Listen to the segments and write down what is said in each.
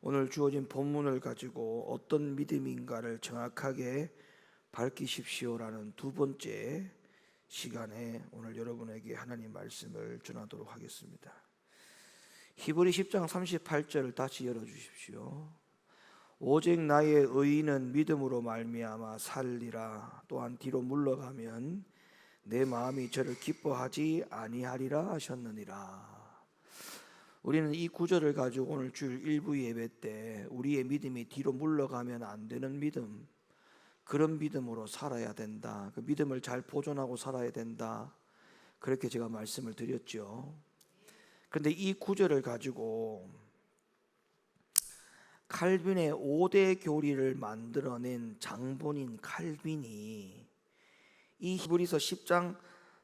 오늘 주어진 본문을 가지고 어떤 믿음인가를 정확하게 밝히십시오라는 두 번째 시간에 오늘 여러분에게 하나님 말씀을 전하도록 하겠습니다. 히브리 10장 38절을 다시 열어주십시오. 오직 나의 의인은 믿음으로 말미암아 살리라. 또한 뒤로 물러가면 내 마음이 저를 기뻐하지 아니하리라 하셨느니라. 우리는 이 구절을 가지고 오늘 주일 일부 예배 때 우리의 믿음이 뒤로 물러가면 안 되는 믿음, 그런 믿음으로 살아야 된다. 그 믿음을 잘 보존하고 살아야 된다. 그렇게 제가 말씀을 드렸죠. 그런데 이 구절을 가지고 칼빈의 5대 교리를 만들어낸 장본인 칼빈이 이 히브리서 10장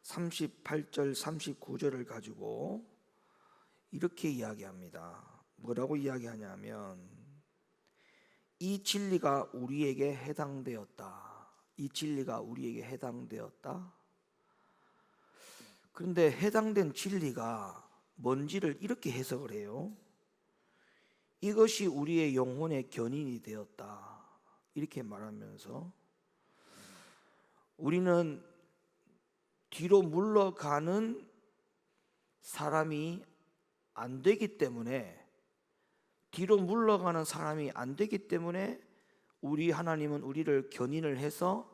38절 39절을 가지고 이렇게 이야기합니다. 뭐라고 이야기하냐면 이 진리가 우리에게 해당되었다. 이 진리가 우리에게 해당되었다. 그런데 해당된 진리가 뭔지를 이렇게 해석을 해요. 이것이 우리의 영혼의 견인이 되었다. 이렇게 말하면서 우리는 뒤로 물러가는 사람이 안 되기 때문에, 뒤로 물러가는 사람이 안 되기 때문에 우리 하나님은 우리를 견인을 해서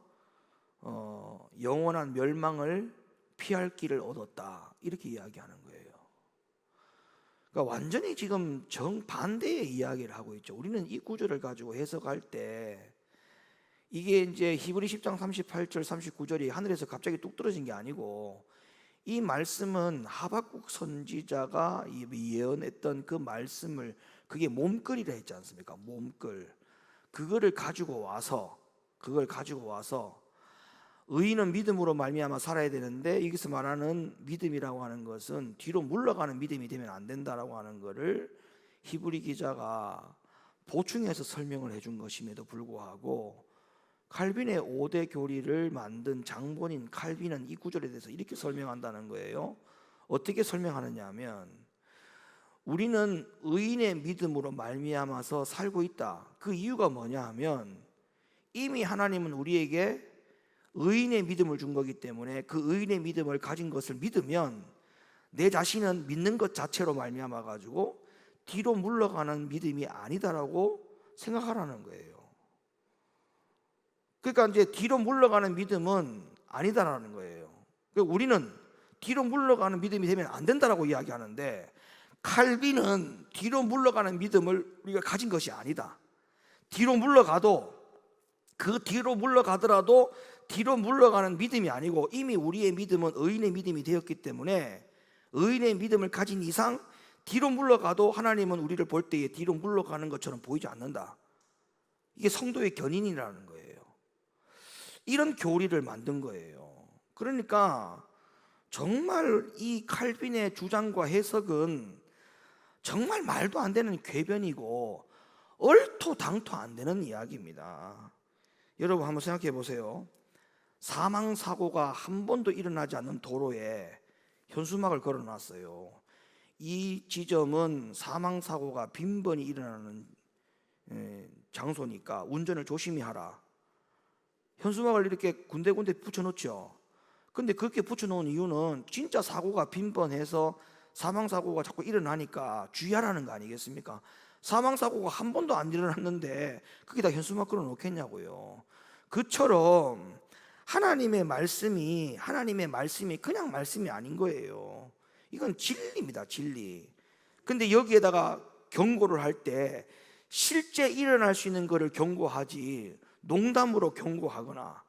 영원한 멸망을 피할 길을 얻었다. 이렇게 이야기하는 거예요. 그러니까 완전히 지금 정반대의 이야기를 하고 있죠. 우리는 이 구절을 가지고 해석할 때 이게 이제 히브리 10장 38절 39절이 하늘에서 갑자기 뚝 떨어진 게 아니고, 이 말씀은 하박국 선지자가 예언했던 그 말씀을, 그게 몸글이라 했지 않습니까? 몸글. 그걸 가지고 와서 의인은 믿음으로 말미암아 살아야 되는데, 여기서 말하는 믿음이라고 하는 것은 뒤로 물러가는 믿음이 되면 안 된다라고 하는 것을 히브리 기자가 보충해서 설명을 해준 것임에도 불구하고 칼빈의 5대 교리를 만든 장본인 칼빈은 이 구절에 대해서 이렇게 설명한다는 거예요. 어떻게 설명하느냐 하면, 우리는 의인의 믿음으로 말미암아서 살고 있다. 그 이유가 뭐냐 하면, 이미 하나님은 우리에게 의인의 믿음을 준 거기 때문에 그 의인의 믿음을 가진 것을 믿으면 내 자신은 믿는 것 자체로 말미암아 가지고 뒤로 물러가는 믿음이 아니다라고 생각하라는 거예요. 그러니까 이제 뒤로 물러가는 믿음은 아니다라는 거예요. 그러니까 우리는 뒤로 물러가는 믿음이 되면 안 된다라고 이야기하는데, 칼빈은 뒤로 물러가는 믿음을 우리가 가진 것이 아니다. 뒤로 물러가도, 그 뒤로 물러가더라도 뒤로 물러가는 믿음이 아니고, 이미 우리의 믿음은 의인의 믿음이 되었기 때문에 의인의 믿음을 가진 이상 뒤로 물러가도 하나님은 우리를 볼 때에 뒤로 물러가는 것처럼 보이지 않는다. 이게 성도의 견인이라는 거예요. 이런 교리를 만든 거예요. 그러니까 정말 이 칼빈의 주장과 해석은 정말 말도 안 되는 궤변이고 얼토당토 안 되는 이야기입니다. 여러분 한번 생각해 보세요. 사망사고가 한 번도 일어나지 않는 도로에 현수막을 걸어놨어요. 이 지점은 사망사고가 빈번히 일어나는 장소니까 운전을 조심히 하라. 현수막을 이렇게 군데군데 붙여놓죠. 근데 그렇게 붙여놓은 이유는 진짜 사고가 빈번해서 사망사고가 자꾸 일어나니까 주의하라는 거 아니겠습니까? 사망사고가 한 번도 안 일어났는데 거기다 현수막 걸어놓겠냐고요. 그처럼 하나님의 말씀이 그냥 말씀이 아닌 거예요. 이건 진리입니다, 진리. 근데 여기에다가 경고를 할 때 실제 일어날 수 있는 것을 경고하지 농담으로 경고하거나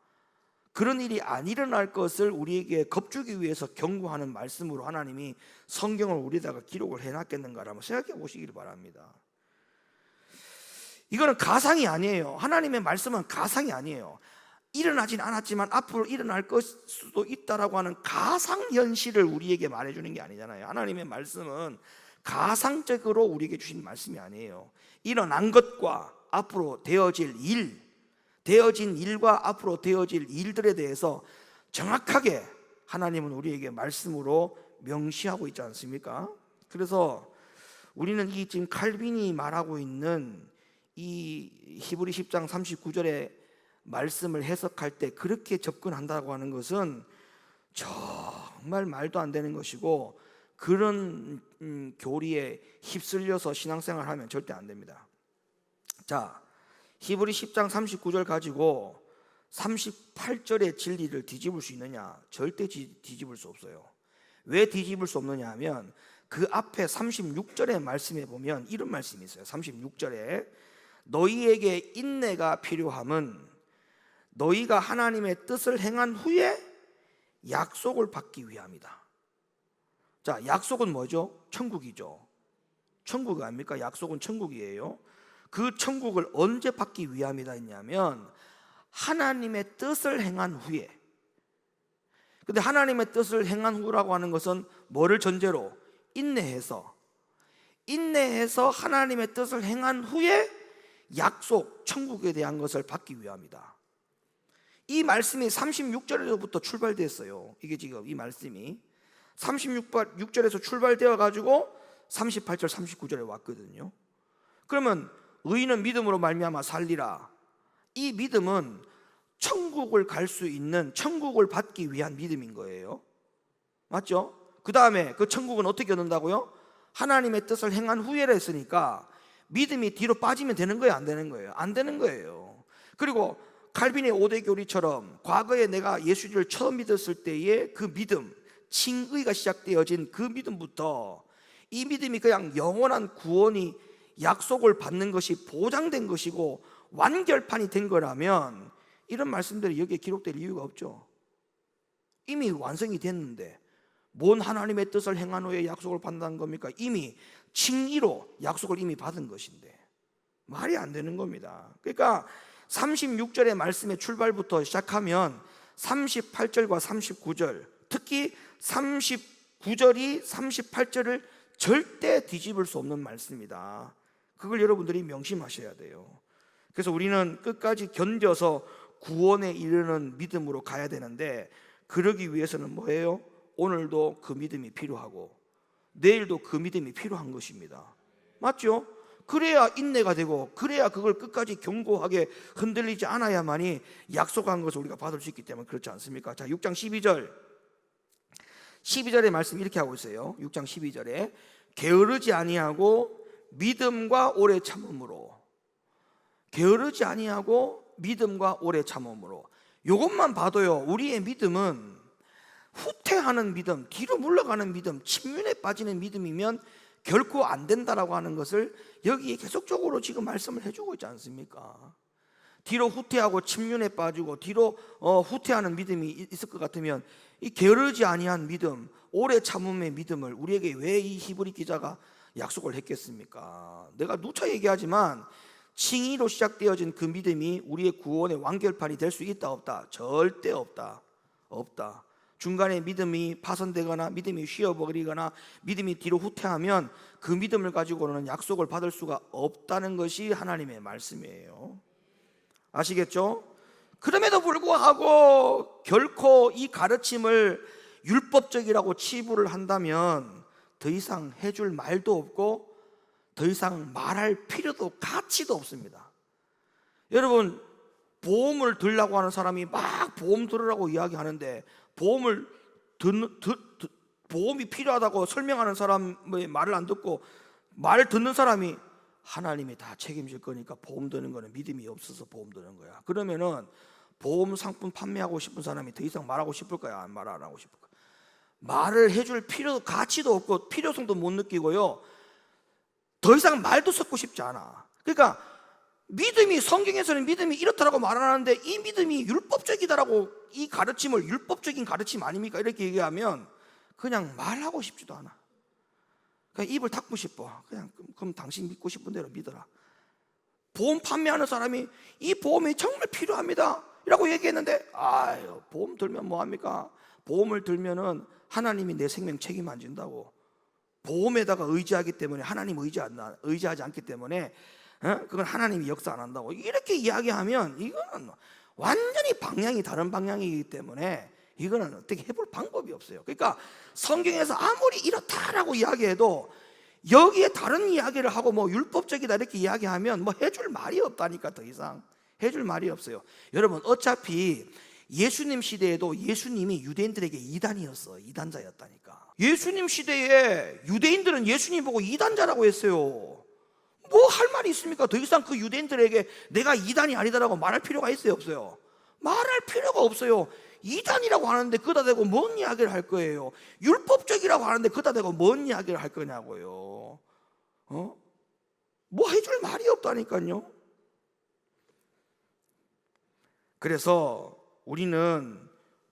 그런 일이 안 일어날 것을 우리에게 겁주기 위해서 경고하는 말씀으로 하나님이 성경을 우리에다가 기록을 해놨겠는가라고 생각해 보시길 바랍니다. 이거는 가상이 아니에요. 하나님의 말씀은 가상이 아니에요. 일어나진 않았지만 앞으로 일어날 것 수도 있다라고 하는 가상현실을 우리에게 말해주는 게 아니잖아요. 하나님의 말씀은 가상적으로 우리에게 주신 말씀이 아니에요. 일어난 것과 앞으로 되어진 일과 앞으로 되어질 일들에 대해서 정확하게 하나님은 우리에게 말씀으로 명시하고 있지 않습니까? 그래서 우리는 이 지금 칼빈이 말하고 있는 이 히브리 10장 39절의 말씀을 해석할 때 그렇게 접근한다고 하는 것은 정말 말도 안 되는 것이고, 그런 교리에 휩쓸려서 신앙생활을 하면 절대 안 됩니다. 자, 히브리 10장 39절 가지고 38절의 진리를 뒤집을 수 있느냐? 절대 뒤집을 수 없어요. 왜 뒤집을 수 없느냐 하면 그 앞에 36절의 말씀에 보면 이런 말씀이 있어요. 36절에 너희에게 인내가 필요함은 너희가 하나님의 뜻을 행한 후에 약속을 받기 위함이다. 자, 약속은 뭐죠? 천국이죠. 천국 아닙니까? 약속은 천국이에요. 그 천국을 언제 받기 위함이다 했냐면 하나님의 뜻을 행한 후에. 근데 하나님의 뜻을 행한 후라고 하는 것은 뭐를 전제로? 인내해서 하나님의 뜻을 행한 후에 약속, 천국에 대한 것을 받기 위함이다. 이 말씀이 36절에서부터 출발됐어요. 이게 지금 이 말씀이 36절에서 출발되어 가지고 38절 39절에 왔거든요. 그러면 의인은 믿음으로 말미암아 살리라. 이 믿음은 천국을 갈 수 있는, 천국을 받기 위한 믿음인 거예요. 맞죠? 그 다음에 그 천국은 어떻게 얻는다고요? 하나님의 뜻을 행한 후에라 했으니까 믿음이 뒤로 빠지면 되는 거예요? 안 되는 거예요? 안 되는 거예요. 그리고 칼빈의 5대 교리처럼 과거에 내가 예수를 처음 믿었을 때의 그 믿음, 칭의가 시작되어진 그 믿음부터 이 믿음이 그냥 영원한 구원이 약속을 받는 것이 보장된 것이고 완결판이 된 거라면 이런 말씀들이 여기에 기록될 이유가 없죠. 이미 완성이 됐는데 뭔 하나님의 뜻을 행한 후에 약속을 받는다는 겁니까? 이미 칭의로 약속을 이미 받은 것인데 말이 안 되는 겁니다. 그러니까 36절의 말씀의 출발부터 시작하면 38절과 39절, 특히 39절이 38절을 절대 뒤집을 수 없는 말씀이다. 그걸 여러분들이 명심하셔야 돼요. 그래서 우리는 끝까지 견뎌서 구원에 이르는 믿음으로 가야 되는데, 그러기 위해서는 뭐예요? 오늘도 그 믿음이 필요하고 내일도 그 믿음이 필요한 것입니다. 맞죠? 그래야 인내가 되고, 그래야 그걸 끝까지 견고하게 흔들리지 않아야만이 약속한 것을 우리가 받을 수 있기 때문에 그렇지 않습니까? 자, 6장 12절의 말씀 이렇게 하고 있어요. 6장 12절에 게으르지 아니하고 믿음과 오래 참음으로, 게으르지 아니하고 믿음과 오래 참음으로. 이것만 봐도요, 우리의 믿음은 후퇴하는 믿음, 뒤로 물러가는 믿음, 침륜에 빠지는 믿음이면 결코 안 된다라고 하는 것을 여기에 계속적으로 지금 말씀을 해주고 있지 않습니까? 뒤로 후퇴하고 침륜에 빠지고 뒤로 후퇴하는 믿음이 있을 것 같으면 이 게으르지 아니한 믿음, 오래 참음의 믿음을 우리에게 왜 이 히브리 기자가 약속을 했겠습니까? 내가 누차 얘기하지만 칭의로 시작되어진 그 믿음이 우리의 구원의 완결판이 될 수 있다 없다? 절대 없다. 중간에 믿음이 파손되거나 믿음이 쉬어버리거나 믿음이 뒤로 후퇴하면 그 믿음을 가지고는 약속을 받을 수가 없다는 것이 하나님의 말씀이에요. 아시겠죠? 그럼에도 불구하고 결코 이 가르침을 율법적이라고 치부를 한다면 더 이상 해줄 말도 없고 더 이상 말할 필요도 가치도 없습니다. 여러분, 보험을 들라고 하는 사람이 막 보험 들으라고 이야기하는데 보험이 필요하다고 설명하는 사람의 말을 안 듣고 말 듣는 사람이 하나님이 다 책임질 거니까 보험 드는 거는 믿음이 없어서 보험 드는 거야. 그러면은 보험 상품 판매하고 싶은 사람이 더 이상 말하고 싶을까요? 말 안 하고 싶을까요? 말을 해줄 가치도 없고 필요성도 못 느끼고요, 더 이상 말도 섞고 싶지 않아. 그러니까 믿음이, 성경에서는 믿음이 이렇다라고 말하는데 이 믿음이 율법적이다라고, 이 가르침을 율법적인 가르침 아닙니까? 이렇게 얘기하면 그냥 말하고 싶지도 않아. 그냥 입을 닫고 싶어. 그럼 당신 믿고 싶은 대로 믿어라. 보험 판매하는 사람이 이 보험이 정말 필요합니다 라고 얘기했는데, 아유, 보험 들면 뭐합니까? 보험을 들면은 하나님이 내 생명 책임 안 진다고. 보험에다가 의지하기 때문에 하나님 의지하지 않기 때문에 그건 하나님이 역사 안 한다고 이렇게 이야기하면 이거는 완전히 방향이 다른 방향이기 때문에 이거는 어떻게 해볼 방법이 없어요. 그러니까 성경에서 아무리 이렇다라고 이야기해도 여기에 다른 이야기를 하고 뭐 율법적이다 이렇게 이야기하면 뭐 해줄 말이 없다니까. 더 이상 해줄 말이 없어요. 여러분, 어차피 예수님 시대에도 예수님이 유대인들에게 이단이었어. 이단자였다니까. 예수님 시대에 유대인들은 예수님 보고 이단자라고 했어요. 뭐 할 말이 있습니까? 더 이상 그 유대인들에게 내가 이단이 아니다라고 말할 필요가 있어요, 없어요? 말할 필요가 없어요. 이단이라고 하는데 그다 대고 뭔 이야기를 할 거예요? 율법적이라고 하는데 그다 대고 뭔 이야기를 할 거냐고요. 뭐 해줄 말이 없다니까요. 그래서 우리는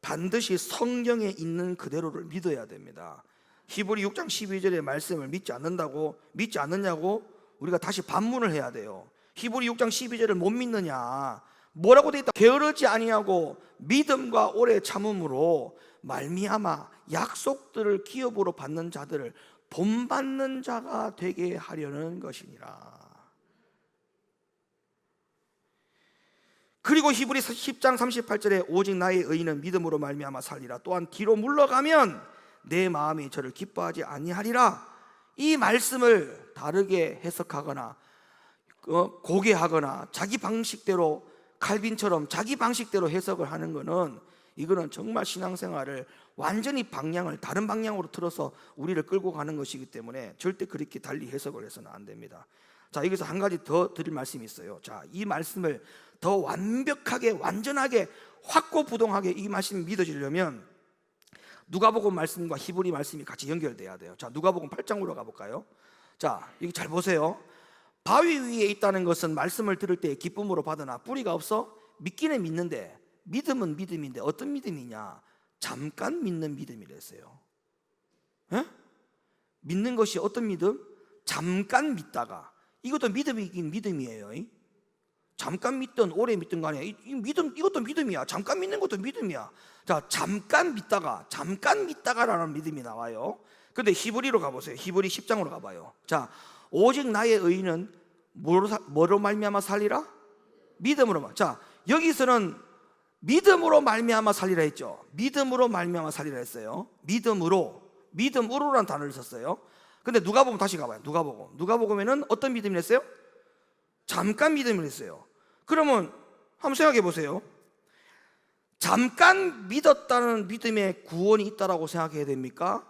반드시 성경에 있는 그대로를 믿어야 됩니다. 히브리 6장 12절의 말씀을 믿지 않느냐고 우리가 다시 반문을 해야 돼요. 히브리 6장 12절을 못 믿느냐? 뭐라고 되어 있다? 게으르지 아니하고 믿음과 오래 참음으로 말미암아 약속들을 기업으로 받는 자들을 본받는 자가 되게 하려는 것이니라. 그리고 히브리 10장 38절에 오직 나의 의인은 믿음으로 말미암아 살리라. 또한 뒤로 물러가면 내 마음이 저를 기뻐하지 아니하리라. 이 말씀을 다르게 해석하거나 고개하거나 자기 방식대로, 칼빈처럼 자기 방식대로 해석을 하는 것은, 이거는 정말 신앙생활을 완전히 다른 방향으로 틀어서 우리를 끌고 가는 것이기 때문에 절대 그렇게 달리 해석을 해서는 안 됩니다. 자, 여기서 한 가지 더 드릴 말씀이 있어요. 자, 이 말씀을 더 완벽하게, 완전하게, 확고부동하게 이 말씀이 믿어지려면 누가복음 말씀과 히브리 말씀이 같이 연결돼야 돼요. 자, 누가복음 8장으로 가볼까요? 자, 여기 잘 보세요. 바위 위에 있다는 것은 말씀을 들을 때 기쁨으로 받으나 뿌리가 없어 믿기는 믿는데, 믿음은 믿음인데 어떤 믿음이냐? 잠깐 믿는 믿음이랬어요. 에? 믿는 것이 어떤 믿음? 잠깐 믿다가, 이것도 믿음이긴 믿음이에요. 잠깐 믿든 오래 믿든 간에 이것도 믿음이야. 잠깐 믿는 것도 믿음이야. 자, 잠깐 믿다가라는 믿음이 나와요. 근데 히브리로 가보세요. 히브리 10장으로 가봐요. 자, 오직 나의 의인은 뭐로 말미암아 살리라? 믿음으로만. 자, 여기서는 믿음으로 말미암아 살리라 했죠. 믿음으로 말미암아 살리라 했어요. 믿음으로라는 단어를 썼어요. 근데 누가복음 다시 가봐요. 누가복음에는 어떤 믿음을 했어요? 잠깐 믿음을 했어요. 그러면 한번 생각해 보세요. 잠깐 믿었다는 믿음에 구원이 있다라고 생각해야 됩니까?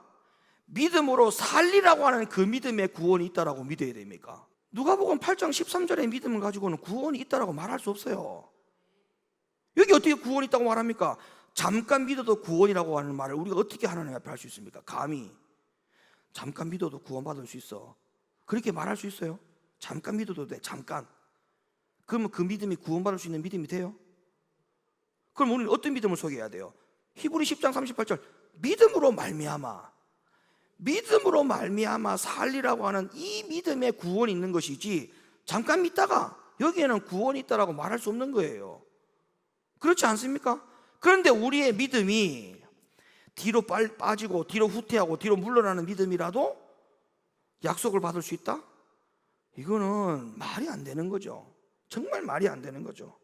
믿음으로 살리라고 하는 그 믿음에 구원이 있다라고 믿어야 됩니까? 누가복음 8장 13절의 믿음을 가지고는 구원이 있다라고 말할 수 없어요. 여기 어떻게 구원이 있다고 말합니까? 잠깐 믿어도 구원이라고 하는 말을 우리가 어떻게 하나님 앞에 할 수 있습니까? 감히 잠깐 믿어도 구원받을 수 있어, 그렇게 말할 수 있어요? 잠깐 믿어도 돼, 잠깐. 그러면 그 믿음이 구원받을 수 있는 믿음이 돼요? 그럼 우리는 어떤 믿음을 소개해야 돼요? 히브리 10장 38절 믿음으로 말미암아 살리라고 하는 이 믿음에 구원이 있는 것이지, 잠깐 믿다가 여기에는 구원이 있다라고 말할 수 없는 거예요. 그렇지 않습니까? 그런데 우리의 믿음이 뒤로 빠지고 뒤로 후퇴하고 뒤로 물러나는 믿음이라도 약속을 받을 수 있다? 이거는 말이 안 되는 거죠. 정말 말이 안 되는 거죠.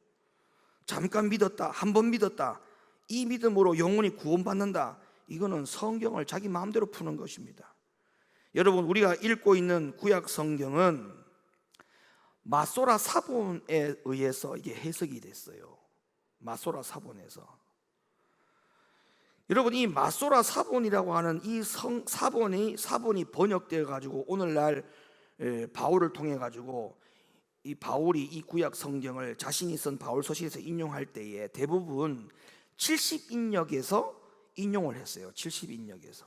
잠깐 믿었다, 한 번 믿었다, 이 믿음으로 영원히 구원받는다, 이거는 성경을 자기 마음대로 푸는 것입니다. 여러분, 우리가 읽고 있는 구약 성경은 마소라 사본에 의해서 이게 해석이 됐어요. 마소라 사본에서. 여러분, 이 마소라 사본이라고 하는 이 사본이 번역되어 가지고 오늘날 바울을 통해 가지고 이 바울이 이 구약 성경을 자신이 쓴 바울 서신에서 인용할 때에 대부분 70인역에서 인용을 했어요. 70인역에서.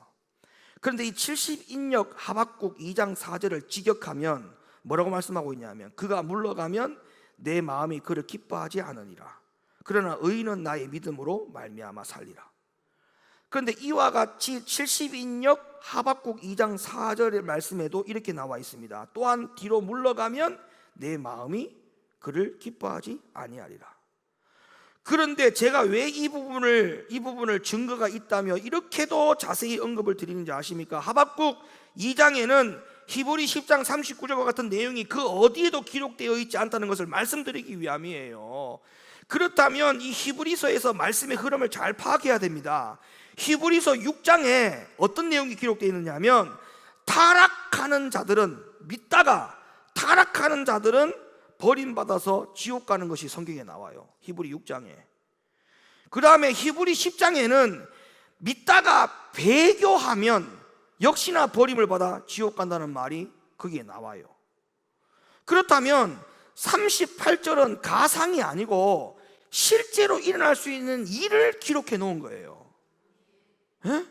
그런데 이 70인역 하박국 2장 4절을 직역하면 뭐라고 말씀하고 있냐면, 그가 물러가면 내 마음이 그를 기뻐하지 않으리라. 그러나 의인은 나의 믿음으로 말미암아 살리라. 그런데 이와 같이 70인역 하박국 2장 4절의 말씀에도 이렇게 나와 있습니다. 또한 뒤로 물러가면 내 마음이 그를 기뻐하지 아니하리라. 그런데 제가 왜 이 부분을 증거가 있다며 이렇게도 자세히 언급을 드리는지 아십니까? 하박국 2장에는 히브리 10장 39절과 같은 내용이 그 어디에도 기록되어 있지 않다는 것을 말씀드리기 위함이에요. 그렇다면 이 히브리서에서 말씀의 흐름을 잘 파악해야 됩니다. 히브리서 6장에 어떤 내용이 기록되어 있느냐 하면, 타락하는 자들은, 믿다가 타락하는 자들은 버림받아서 지옥 가는 것이 성경에 나와요. 히브리 6장에. 그 다음에 히브리 10장에는 믿다가 배교하면 역시나 버림을 받아 지옥 간다는 말이 거기에 나와요. 그렇다면 38절은 가상이 아니고 실제로 일어날 수 있는 일을 기록해 놓은 거예요. 에?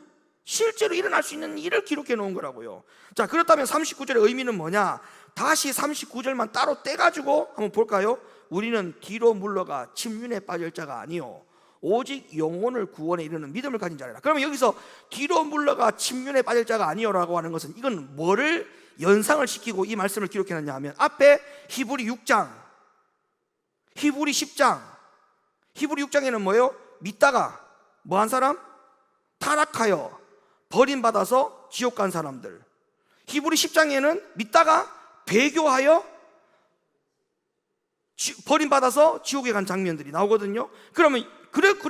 실제로 일어날 수 있는 일을 기록해 놓은 거라고요. 자, 그렇다면 39절의 의미는 뭐냐? 다시 39절만 따로 떼가지고 한번 볼까요? 우리는 뒤로 물러가 침륜에 빠질 자가 아니요 오직 영혼을 구원에 이르는 믿음을 가진 자라. 그러면 여기서 뒤로 물러가 침륜에 빠질 자가 아니요라고 하는 것은, 이건 뭐를 연상을 시키고 이 말씀을 기록해 놨냐 하면, 앞에 히브리 6장, 히브리 10장, 히브리 6장에는 뭐예요? 믿다가 뭐 한 사람? 타락하여 버림받아서 지옥 간 사람들. 히브리 10장에는 믿다가 배교하여 버림받아서 지옥에 간 장면들이 나오거든요. 그러면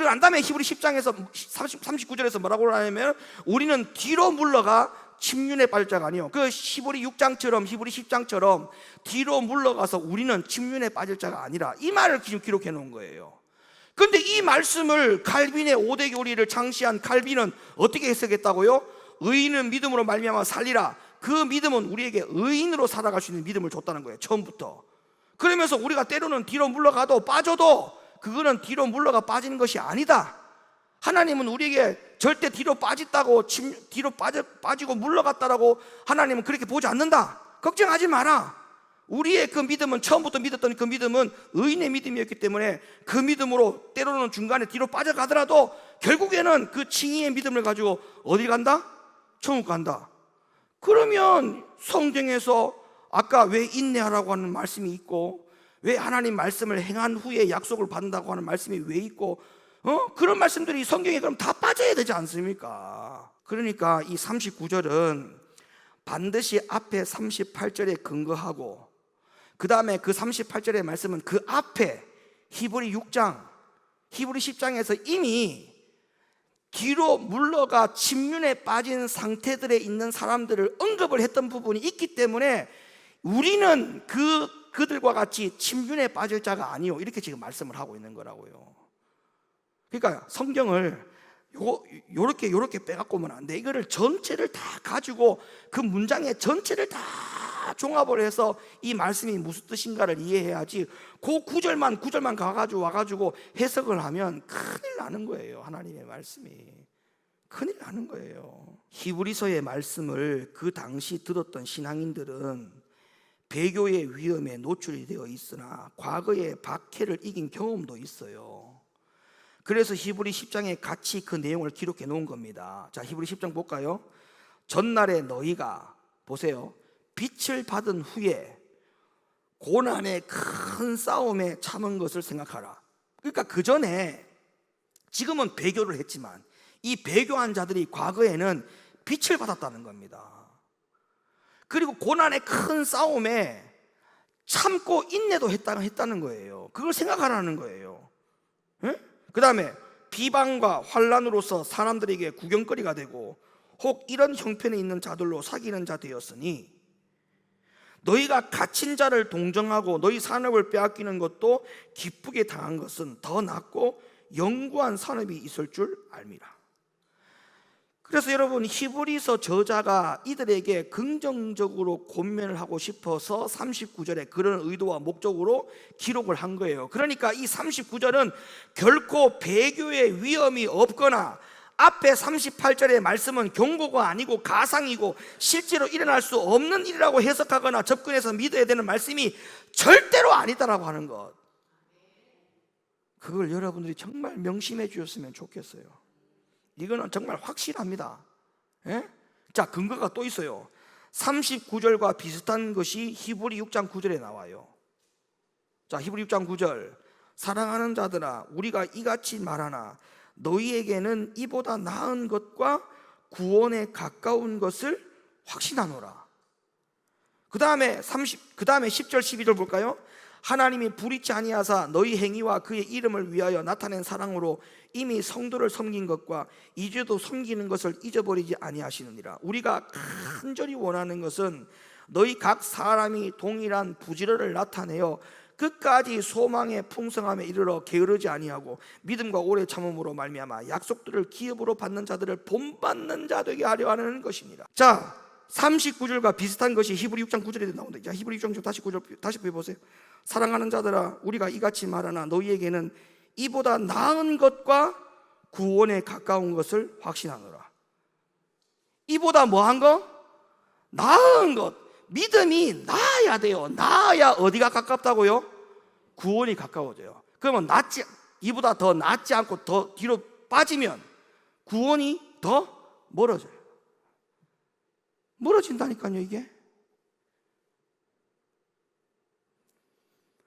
난 다음에 히브리 10장에서 39절에서 뭐라고 하냐면, 우리는 뒤로 물러가 침륜에 빠질 자가 아니요, 그 히브리 6장처럼 히브리 10장처럼 뒤로 물러가서 우리는 침륜에 빠질 자가 아니라, 이 말을 지금 기록해 놓은 거예요. 그런데 이 말씀을 칼빈의 5대 교리를 창시한 칼빈은 어떻게 해석했다고요? 의인은 믿음으로 말미암아 살리라. 그 믿음은 우리에게 의인으로 살아갈 수 있는 믿음을 줬다는 거예요, 처음부터. 그러면서 우리가 때로는 뒤로 물러가도 빠져도 그거는 뒤로 물러가 빠지는 것이 아니다. 하나님은 우리에게 절대 뒤로 빠졌다고, 뒤로 빠지고 물러갔다라고 하나님은 그렇게 보지 않는다. 걱정하지 마라. 우리의 그 믿음은, 처음부터 믿었던 그 믿음은 의인의 믿음이었기 때문에 그 믿음으로 때로는 중간에 뒤로 빠져가더라도 결국에는 그 칭의의 믿음을 가지고 어디 간다? 천국 간다. 그러면 성경에서 아까 왜 인내하라고 하는 말씀이 있고, 왜 하나님 말씀을 행한 후에 약속을 받는다고 하는 말씀이 왜 있고, 그런 말씀들이 성경에 그럼 다 빠져야 되지 않습니까? 그러니까 이 39절은 반드시 앞에 38절에 근거하고, 그 다음에 그 38절의 말씀은 그 앞에 히브리 6장, 히브리 10장에서 이미 뒤로 물러가 침륜에 빠진 상태들에 있는 사람들을 언급을 했던 부분이 있기 때문에 우리는 그들과 같이 침륜에 빠질 자가 아니요, 이렇게 지금 말씀을 하고 있는 거라고요. 그러니까 성경을 요렇게 빼갖고 오면 안 돼. 이거를 전체를 다 가지고 그 문장의 전체를 다 종합을 해서 이 말씀이 무슨 뜻인가를 이해해야지, 그 구절만 와가지고 해석을 하면 큰일 나는 거예요. 하나님의 말씀이 큰일 나는 거예요. 히브리서의 말씀을 그 당시 들었던 신앙인들은 배교의 위험에 노출이 되어 있으나 과거에 박해를 이긴 경험도 있어요. 그래서 히브리 10장에 같이 그 내용을 기록해 놓은 겁니다. 자, 히브리 10장 볼까요? 전날에 너희가, 보세요, 빛을 받은 후에 고난의 큰 싸움에 참은 것을 생각하라. 그러니까 그 전에, 지금은 배교를 했지만 이 배교한 자들이 과거에는 빛을 받았다는 겁니다. 그리고 고난의 큰 싸움에 참고 인내도 했다는 거예요. 그걸 생각하라는 거예요. 그 다음에 비방과 환난으로서 사람들에게 구경거리가 되고 혹 이런 형편에 있는 자들로 사귀는 자 되었으니, 너희가 갇힌 자를 동정하고 너희 산업을 빼앗기는 것도 기쁘게 당한 것은 더 낫고 영구한 산업이 있을 줄 알미라. 그래서 여러분, 히브리서 저자가 이들에게 긍정적으로 권면을 하고 싶어서 39절에 그런 의도와 목적으로 기록을 한 거예요. 그러니까 이 39절은 결코 배교의 위험이 없거나 앞에 38절의 말씀은 경고가 아니고 가상이고 실제로 일어날 수 없는 일이라고 해석하거나 접근해서 믿어야 되는 말씀이 절대로 아니다라고 하는 것, 그걸 여러분들이 정말 명심해 주셨으면 좋겠어요. 이거는 정말 확실합니다. 예? 자, 근거가 또 있어요. 39절과 비슷한 것이 히브리 6장 9절에 나와요. 자, 히브리 6장 9절, 사랑하는 자들아, 우리가 이같이 말하나 너희에게는 이보다 나은 것과 구원에 가까운 것을 확신하노라. 그 다음에 10절 12절 볼까요? 하나님이 불의치 아니하사 너희 행위와 그의 이름을 위하여 나타낸 사랑으로 이미 성도를 섬긴 것과 이제도 섬기는 것을 잊어버리지 아니하시느니라. 우리가 간절히 원하는 것은 너희 각 사람이 동일한 부지런을 나타내어 끝까지 소망의 풍성함에 이르러 게으르지 아니하고 믿음과 오래 참음으로 말미암아 약속들을 기업으로 받는 자들을 본받는 자 되게 하려 하는 것입니다. 자, 39절과 비슷한 것이 히브리 6장 9절에 나온다. 자, 히브리 6장 다시 9절 다시 보세요. 사랑하는 자들아, 우리가 이같이 말하나 너희에게는 이보다 나은 것과 구원에 가까운 것을 확신하노라. 이보다 뭐한 거? 나은 것. 믿음이 나아야 돼요. 나아야 어디가 가깝다고요? 구원이 가까워져요. 그러면 이보다 더 낫지 않고 더 뒤로 빠지면 구원이 더 멀어져요. 멀어진다니까요, 이게.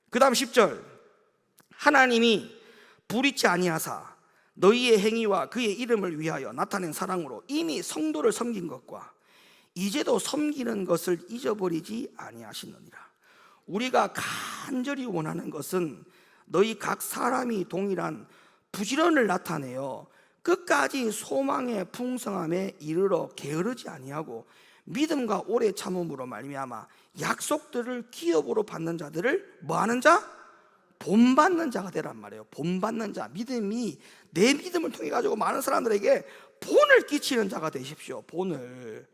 그 다음 10절. 하나님이 불의치 아니하사 너희의 행위와 그의 이름을 위하여 나타낸 사랑으로 이미 성도를 섬긴 것과 이제도 섬기는 것을 잊어버리지 아니하시느니라. 우리가 간절히 원하는 것은 너희 각 사람이 동일한 부지런을 나타내어 끝까지 소망의 풍성함에 이르러 게으르지 아니하고 믿음과 오래 참음으로 말미암아 약속들을 기업으로 받는 자들을 뭐하는 자? 본받는 자가 되란 말이에요. 본받는 자. 믿음이 내 믿음을 통해 가지고 많은 사람들에게 본을 끼치는 자가 되십시오. 본을.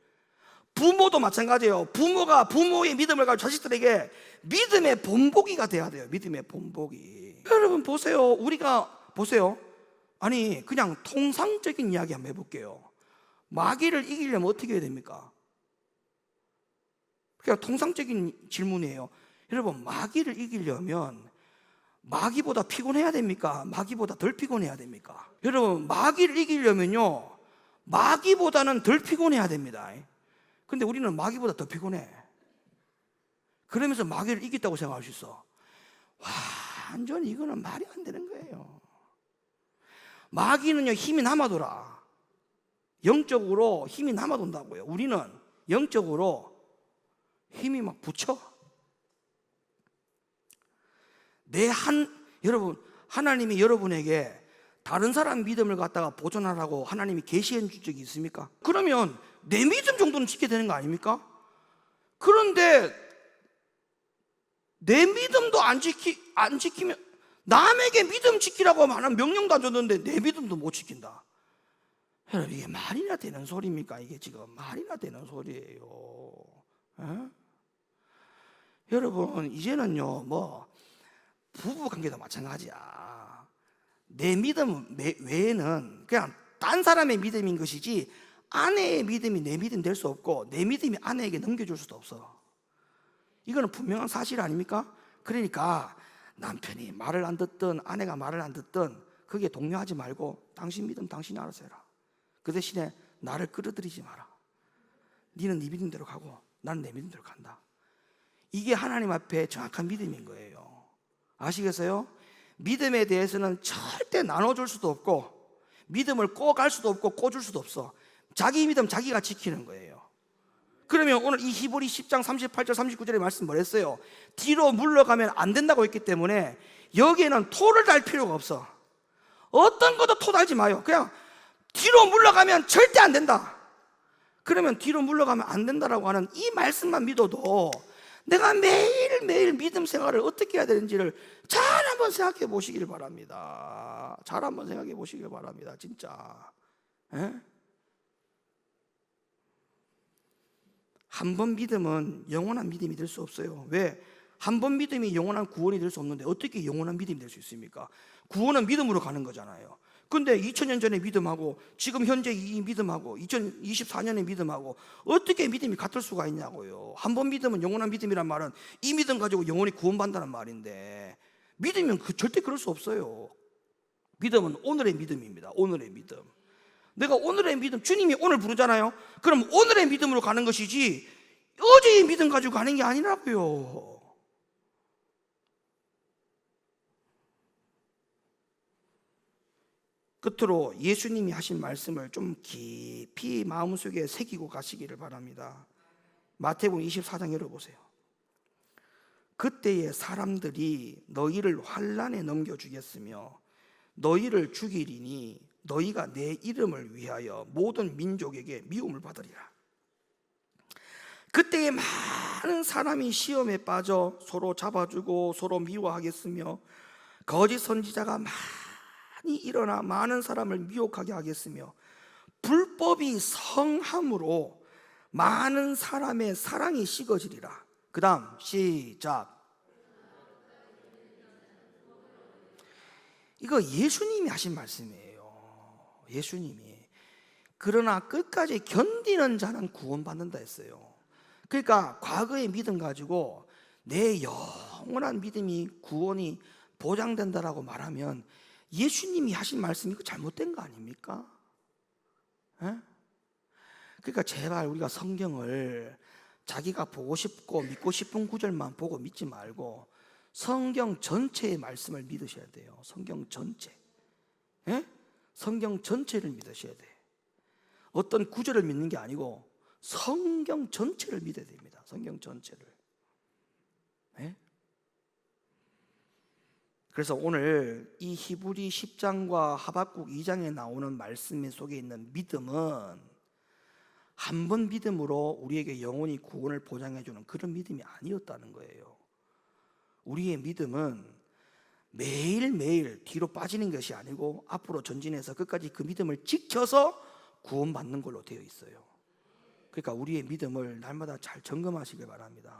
부모도 마찬가지예요. 부모가 부모의 믿음을 가지고 자식들에게 믿음의 본보기가 돼야 돼요. 믿음의 본보기. 여러분 보세요. 우리가 보세요. 아니 그냥 통상적인 이야기 한번 해볼게요. 마귀를 이기려면 어떻게 해야 됩니까? 그냥 통상적인 질문이에요. 여러분 마귀를 이기려면 마귀보다 피곤해야 됩니까? 마귀보다 덜 피곤해야 됩니까? 여러분 마귀를 이기려면요 마귀보다는 덜 피곤해야 됩니다. 근데 우리는 마귀보다 더 피곤해. 그러면서 마귀를 이겼다고 생각할 수 있어. 완전히 이거는 말이 안 되는 거예요. 마귀는요 힘이 남아돌아. 영적으로 힘이 남아돈다고요. 우리는 영적으로 힘이 막 붙여. 여러분 하나님이 여러분에게 다른 사람 믿음을 갖다가 보존하라고 하나님이 계시해 준 적이 있습니까? 그러면 내 믿음 정도는 지켜야 되는 거 아닙니까? 그런데 내 믿음도 안 지키면 남에게 믿음 지키라고 하는 명령도 안 줬는데 내 믿음도 못 지킨다. 여러분 이게 말이나 되는 소리입니까? 이게 지금 말이나 되는 소리예요. 에? 여러분 이제는요 뭐 부부관계도 마찬가지야. 내 믿음 외에는 그냥 딴 사람의 믿음인 것이지 아내의 믿음이 내 믿음 될 수 없고 내 믿음이 아내에게 넘겨줄 수도 없어. 이거는 분명한 사실 아닙니까? 그러니까 남편이 말을 안 듣든 아내가 말을 안 듣든 그게 동요하지 말고 당신 믿음 당신이 알아서 해라. 그 대신에 나를 끌어들이지 마라. 너는 네 믿음대로 가고 나는 내 믿음대로 간다. 이게 하나님 앞에 정확한 믿음인 거예요. 아시겠어요? 믿음에 대해서는 절대 나눠줄 수도 없고 믿음을 꼬갈 수도 없고 꼬줄 수도 없어. 자기 믿음 자기가 지키는 거예요. 그러면 오늘 이 히브리 10장 38절 39절의 말씀 뭐랬어요? 뒤로 물러가면 안 된다고 했기 때문에 여기에는 토를 달 필요가 없어. 어떤 것도 토 달지 마요. 그냥 뒤로 물러가면 절대 안 된다. 그러면 뒤로 물러가면 안 된다라고 하는 이 말씀만 믿어도 내가 매일매일 믿음 생활을 어떻게 해야 되는지를 잘 한번 생각해 보시길 바랍니다. 잘 한번 생각해 보시길 바랍니다. 진짜. 한 번 믿음은 영원한 믿음이 될 수 없어요. 왜? 한 번 믿음이 영원한 구원이 될 수 없는데 어떻게 영원한 믿음이 될 수 있습니까? 구원은 믿음으로 가는 거잖아요. 근데 2000년 전의 믿음하고 지금 현재 이 믿음하고 2024년의 믿음하고 어떻게 믿음이 같을 수가 있냐고요. 한 번 믿음은 영원한 믿음이란 말은 이 믿음 가지고 영원히 구원받는다는 말인데 믿으면 절대 그럴 수 없어요. 믿음은 오늘의 믿음입니다. 오늘의 믿음. 내가 오늘의 믿음, 주님이 오늘 부르잖아요. 그럼 오늘의 믿음으로 가는 것이지 어제의 믿음 가지고 가는 게 아니라고요. 끝으로 예수님이 하신 말씀을 좀 깊이 마음속에 새기고 가시기를 바랍니다. 마태복음 24장 열어보세요. 그때의 사람들이 너희를 환난에 넘겨주겠으며 너희를 죽이리니 너희가 내 이름을 위하여 모든 민족에게 미움을 받으리라. 그때에 많은 사람이 시험에 빠져 서로 잡아주고 서로 미워하겠으며 거짓 선지자가 많이 일어나 많은 사람을 미혹하게 하겠으며 불법이 성함으로 많은 사람의 사랑이 식어지리라. 그 다음 시작. 이거 예수님이 하신 말씀이에요. 예수님이. 그러나 끝까지 견디는 자는 구원받는다 했어요. 그러니까 과거의 믿음 가지고 내 영원한 믿음이 구원이 보장된다라고 말하면 예수님이 하신 말씀이 잘못된 거 아닙니까? 에? 그러니까 제발 우리가 성경을 자기가 보고 싶고 믿고 싶은 구절만 보고 믿지 말고 성경 전체의 말씀을 믿으셔야 돼요. 성경 전체. 에? 성경 전체를 믿으셔야 돼. 어떤 구절을 믿는 게 아니고 성경 전체를 믿어야 됩니다. 성경 전체를. 네? 그래서 오늘 이 히브리 10장과 하박국 2장에 나오는 말씀 속에 있는 믿음은 한 번 믿음으로 우리에게 영원히 구원을 보장해 주는 그런 믿음이 아니었다는 거예요. 우리의 믿음은 매일매일 뒤로 빠지는 것이 아니고 앞으로 전진해서 끝까지 그 믿음을 지켜서 구원받는 걸로 되어 있어요. 그러니까 우리의 믿음을 날마다 잘 점검하시길 바랍니다.